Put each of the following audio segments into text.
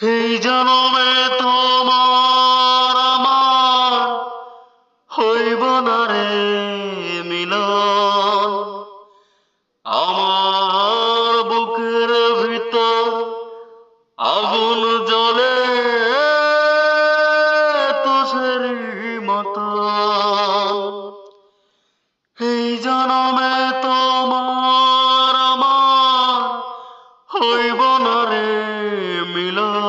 এই জনমে তোমার আমার হইব না রে মিলন। আমার বুকের ভিতর আগুন জ্বলে তুষেরি মতো। এই জনমে তোমার আমার হইব না রে মিলন।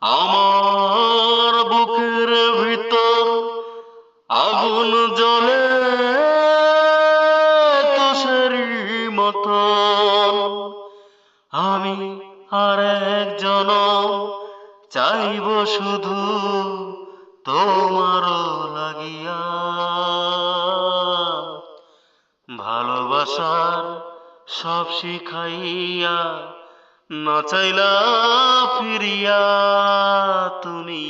আমার বুকের ভিতর আগুন জ্বলে তুষেরি মতন। আমি আর এক জনম চাইব শুধু তোমার লাগিয়া। ভালোবাসার সব শিখাইয়া না চাইলা ফিরিয়া তুমি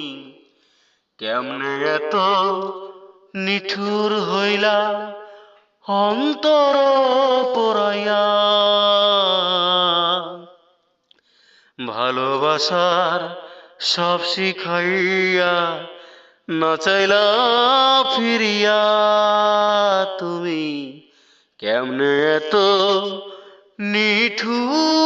কেমনে এত নিঠুর হইলা অন্তর পোড়াইয়া। ভালোবাসার সব শিখাইয়া না চাইলা ফিরিয়া তুমি কেমনে এত নিঠুর